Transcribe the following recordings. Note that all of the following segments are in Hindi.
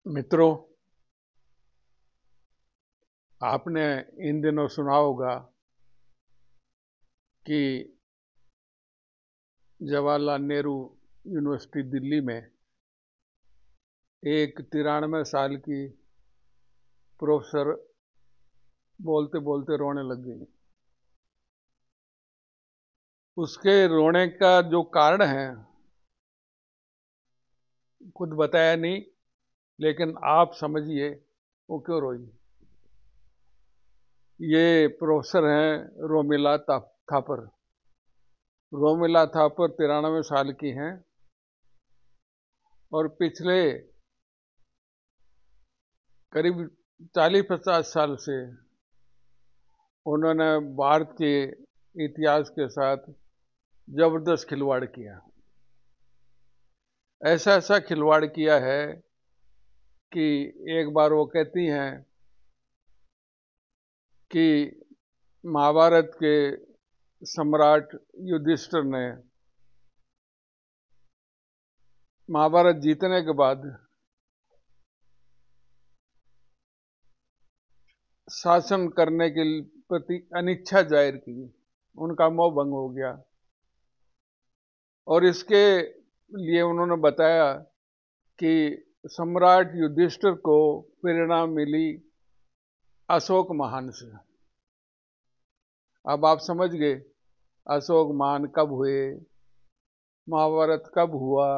मित्रों, आपने इन दिनों सुना होगा कि जवाहरलाल नेहरू यूनिवर्सिटी दिल्ली में एक 93 साल की प्रोफेसर बोलते बोलते रोने लग गई। उसके रोने का जो कारण है खुद बताया नहीं, लेकिन आप समझिए वो क्यों रोई। ये प्रोफेसर हैं रोमिला थापर। रोमिला थापर 93 साल की हैं और पिछले करीब 40-50 साल से उन्होंने भारत के इतिहास के साथ जबरदस्त खिलवाड़ किया। ऐसा ऐसा खिलवाड़ किया है कि एक बार वो कहती हैं कि महाभारत के सम्राट युधिष्ठिर ने महाभारत जीतने के बाद शासन करने के प्रति अनिच्छा जाहिर की, उनका मोह भंग हो गया और इसके लिए उन्होंने बताया कि सम्राट युधिष्ठिर को प्रेरणा मिली अशोक महान से। अब आप समझ गए अशोक महान कब हुए, महाभारत कब हुआ।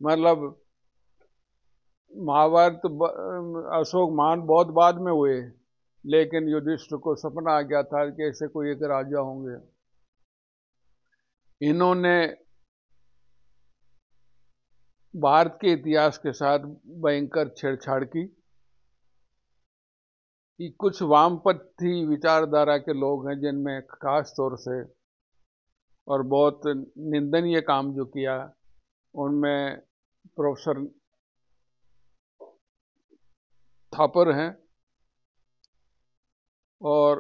मतलब महाभारत अशोक महान बहुत बाद में हुए, लेकिन युधिष्ठिर को सपना आ गया था कि ऐसे कोई एक राजा होंगे। इन्होंने भारत के इतिहास के साथ भयंकर छेड़छाड़ की कि कुछ वामपंथी विचारधारा के लोग हैं जिनमें खास तौर से और बहुत निंदनीय काम जो किया, उनमें प्रोफेसर थापर हैं और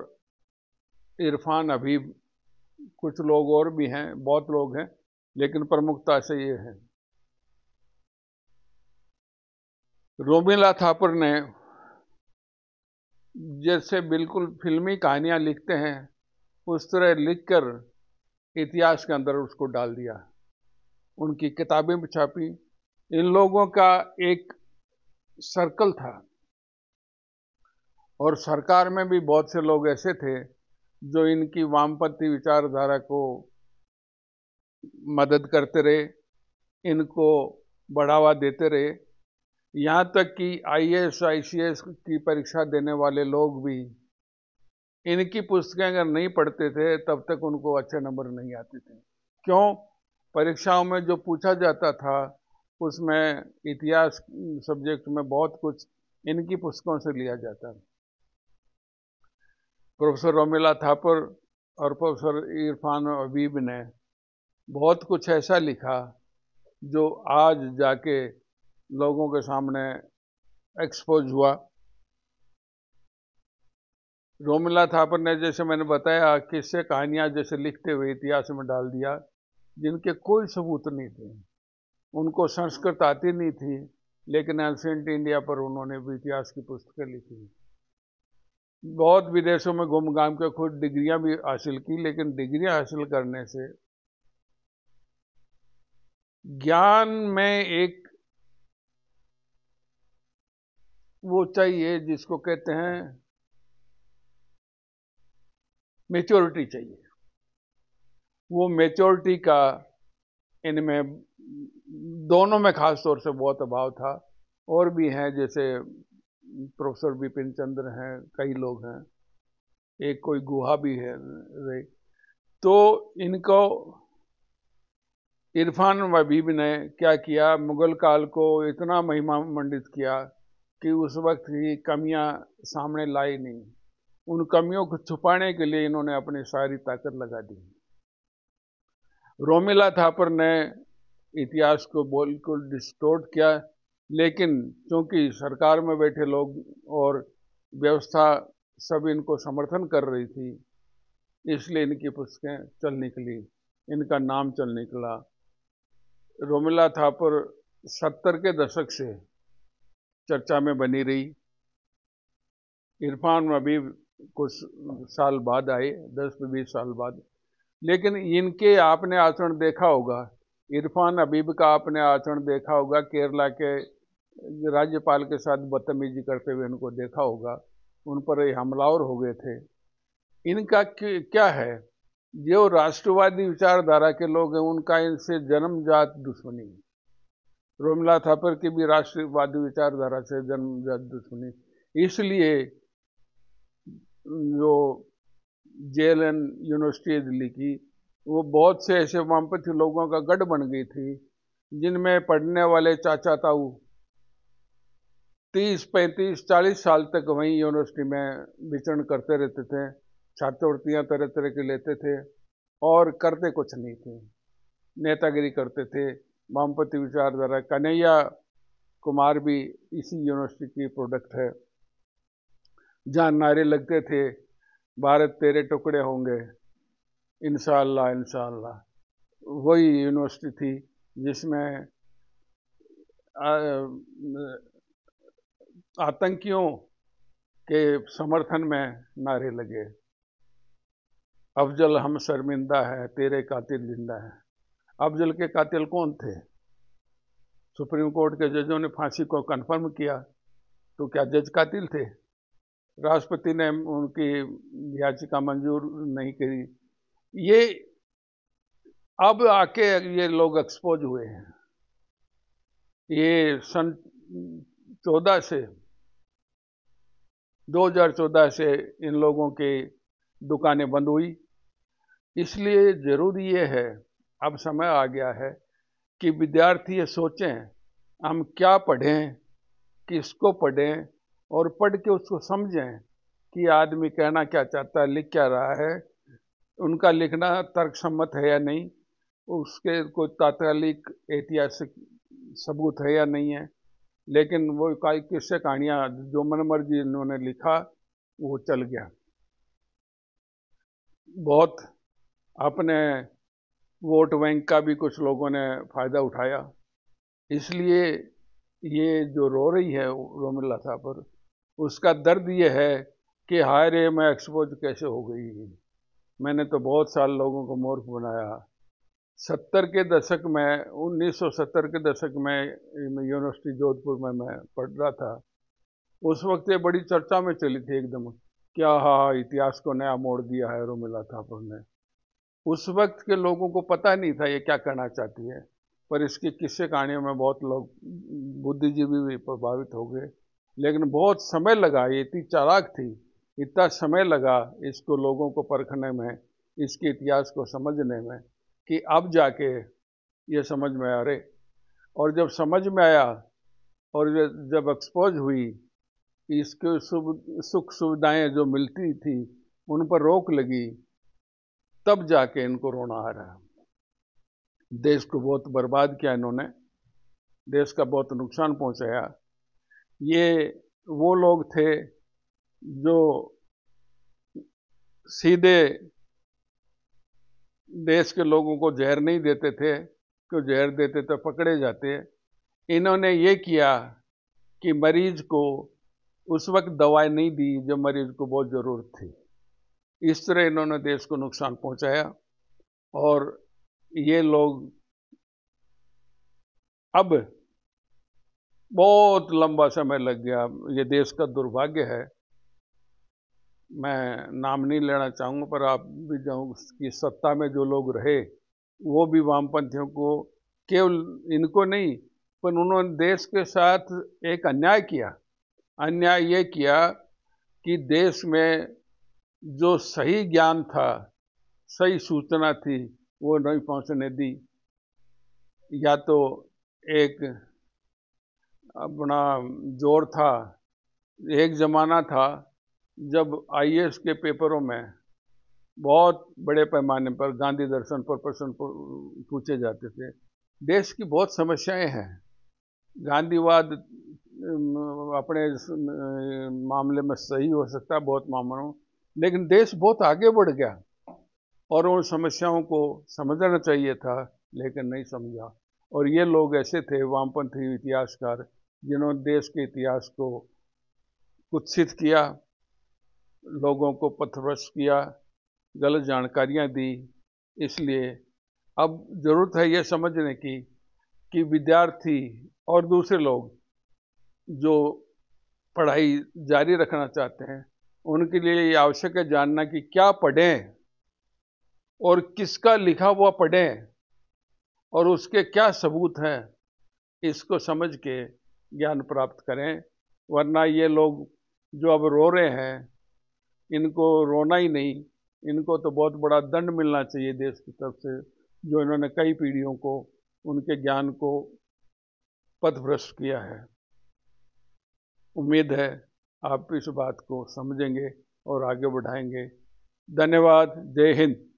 इरफान हबीब, कुछ लोग और भी हैं, बहुत लोग हैं, लेकिन प्रमुखता से ये हैं। रोमिला थापर ने जैसे बिल्कुल फिल्मी कहानियां लिखते हैं उस तरह लिखकर इतिहास के अंदर उसको डाल दिया, उनकी किताबें भी छापी। इन लोगों का एक सर्कल था और सरकार में भी बहुत से लोग ऐसे थे जो इनकी वामपंथी विचारधारा को मदद करते रहे, इनको बढ़ावा देते रहे। यहाँ तक कि आईएएस आईसीएस की परीक्षा देने वाले लोग भी इनकी पुस्तकें अगर नहीं पढ़ते थे तब तक उनको अच्छे नंबर नहीं आते थे। क्यों? परीक्षाओं में जो पूछा जाता था उसमें इतिहास सब्जेक्ट में बहुत कुछ इनकी पुस्तकों से लिया जाता। प्रोफेसर रोमिला थापर और प्रोफेसर इरफान हबीब ने बहुत कुछ ऐसा लिखा जो आज जाके लोगों के सामने एक्सपोज हुआ। रोमिला थापर ने, जैसे मैंने बताया, किस्से कहानियां जैसे लिखते हुए इतिहास में डाल दिया जिनके कोई सबूत नहीं थे। उनको संस्कृत आती नहीं थी, लेकिन एंशिएंट इंडिया पर उन्होंने भी इतिहास की पुस्तकें लिखी। बहुत विदेशों में घूम घाम के खुद डिग्रियां भी हासिल की, लेकिन डिग्रियां हासिल करने से ज्ञान में एक वो चाहिए जिसको कहते हैं मेच्योरिटी चाहिए। वो मेच्योरिटी का इनमें दोनों में खास तौर से बहुत अभाव था। और भी हैं, जैसे प्रोफेसर विपिन चंद्र हैं, कई लोग हैं, एक कोई गुहा भी है। तो इनको इरफान हबीब ने क्या किया, मुगल काल को इतना महिमा मंडित किया कि उस वक्त की कमियां सामने लाई नहीं। उन कमियों को छुपाने के लिए इन्होंने अपनी सारी ताकत लगा दी। रोमिला थापर ने इतिहास को बिल्कुल डिस्टोर्ट किया, लेकिन क्योंकि सरकार में बैठे लोग और व्यवस्था सब इनको समर्थन कर रही थी, इसलिए इनकी पुस्तकें चल निकली, इनका नाम चल निकला। रोमिला थापर 70 के दशक से चर्चा में बनी रही। इरफान हबीब कुछ साल बाद आए, 10-20 साल बाद, लेकिन इनके आपने आचरण देखा होगा, इरफान हबीब का आपने आचरण देखा होगा, केरला के राज्यपाल के साथ बदतमीजी करते हुए उनको देखा होगा, उन पर हमलावर हो गए थे। इनका क्या है, जो राष्ट्रवादी विचारधारा के लोग हैं उनका इनसे जन्मजात दुश्मनी है। रोमिला थापर की भी राष्ट्रवादी विचारधारा से जन्मजात दुश्मनी, इसलिए जो JLN यूनिवर्सिटी दिल्ली की, वो बहुत से ऐसे वामपंथी लोगों का गढ़ बन गई थी, जिनमें पढ़ने वाले चाचा ताऊ 30, 35, 40 साल तक वहीं यूनिवर्सिटी में विचरण करते रहते थे, छात्रवृत्तियां तरह तरह की लेते थे और करते कुछ नहीं थे, नेतागिरी करते थे, वामपंथी विचारधारा। कन्हैया कुमार भी इसी यूनिवर्सिटी की प्रोडक्ट है, जहाँ नारे लगते थे, भारत तेरे टुकड़े होंगे, इंशाअल्लाह इंशाअल्लाह। वही यूनिवर्सिटी थी जिसमें आतंकियों के समर्थन में नारे लगे, अफजल हम शर्मिंदा है, तेरे कातिल जिंदा है। अफजल के कातिल कौन थे? सुप्रीम कोर्ट के जजों ने फांसी को कंफर्म किया, तो क्या जज कातिल थे? राष्ट्रपति ने उनकी याचिका मंजूर नहीं करी। ये अब आके ये लोग एक्सपोज हुए हैं। ये सन 2014 से इन लोगों की दुकानें बंद हुई। इसलिए जरूरी ये है, अब समय आ गया है कि विद्यार्थी ये सोचें, हम क्या पढ़ें, किसको पढ़ें, और पढ़ के उसको समझें कि आदमी कहना क्या चाहता है, लिख क्या रहा है, उनका लिखना तर्कसम्मत है या नहीं, उसके कोई तात्कालिक ऐतिहासिक सबूत है या नहीं है। लेकिन वो कई किस्से कहानियाँ जो मन मर्जी इन्होंने लिखा वो चल गया। बहुत अपने वोट बैंक का भी कुछ लोगों ने फायदा उठाया। इसलिए ये जो रो रही है रोमिला थापर, उसका दर्द ये है कि हाय रे मैं एक्सपोज कैसे हो गई। मैंने तो बहुत साल लोगों को मूर्ख बनाया। 70 के दशक में, 1970 के दशक में यूनिवर्सिटी जोधपुर में मैं पढ़ रहा था। उस वक्त ये बड़ी चर्चा में चली थी एकदम, क्या हाँ इतिहास को नया मोड़ दिया है रोमिला थापर ने। उस वक्त के लोगों को पता नहीं था ये क्या कहना चाहती है, पर इसकी किस्से कहानियों में बहुत लोग बुद्धिजीवी भी प्रभावित हो गए। लेकिन बहुत समय लगा, ये इतनी चालाक थी, इतना समय लगा इसको लोगों को परखने में, इसके इतिहास को समझने में, कि अब जाके ये समझ में आ रहे। और जब समझ में आया और जब एक्सपोज हुई, इसके सुख सुविधाएं जो मिलती थी उन पर रोक लगी, तब जाके इनको रोना आ रहा। देश को बहुत बर्बाद किया इन्होंने, देश का बहुत नुकसान पहुंचाया। ये वो लोग थे जो सीधे देश के लोगों को जहर नहीं देते थे, क्यों जहर देते तो पकड़े जाते। इन्होंने ये किया कि मरीज को उस वक्त दवाई नहीं दी जब मरीज को बहुत जरूरत थी। इस तरह इन्होंने देश को नुकसान पहुंचाया। और ये लोग अब बहुत लंबा समय लग गया, ये देश का दुर्भाग्य है। मैं नाम नहीं लेना चाहूँगा, पर आप भी जाऊँ कि सत्ता में जो लोग रहे वो भी वामपंथियों को, केवल इनको नहीं, पर उन्होंने देश के साथ एक अन्याय किया। अन्याय ये किया कि देश में जो सही ज्ञान था, सही सूचना थी, वो नहीं पहुंचने दी। या तो एक अपना जोर था, एक जमाना था जब IAS के पेपरों में बहुत बड़े पैमाने पर गांधी दर्शन पर प्रश्न पूछे जाते थे। देश की बहुत समस्याएं हैं। गांधीवाद अपने मामले में सही हो सकता है बहुत मामलों, लेकिन देश बहुत आगे बढ़ गया और उन समस्याओं को समझना चाहिए था, लेकिन नहीं समझा। और ये लोग ऐसे थे वामपंथी इतिहासकार जिन्होंने देश के इतिहास को कुत्सित किया, लोगों को पथभ्रष्ट किया, गलत जानकारियां दी। इसलिए अब जरूरत है ये समझने की कि विद्यार्थी और दूसरे लोग जो पढ़ाई जारी रखना चाहते हैं, उनके लिए ये आवश्यक है जानना कि क्या पढ़ें और किसका लिखा हुआ पढ़ें और उसके क्या सबूत हैं। इसको समझ के ज्ञान प्राप्त करें, वरना ये लोग जो अब रो रहे हैं, इनको रोना ही नहीं, इनको तो बहुत बड़ा दंड मिलना चाहिए देश की तरफ से, जो इन्होंने कई पीढ़ियों को उनके ज्ञान को पथभ्रष्ट किया है। उम्मीद है आप इस बात को समझेंगे और आगे बढ़ाएंगे। धन्यवाद। जय हिंद।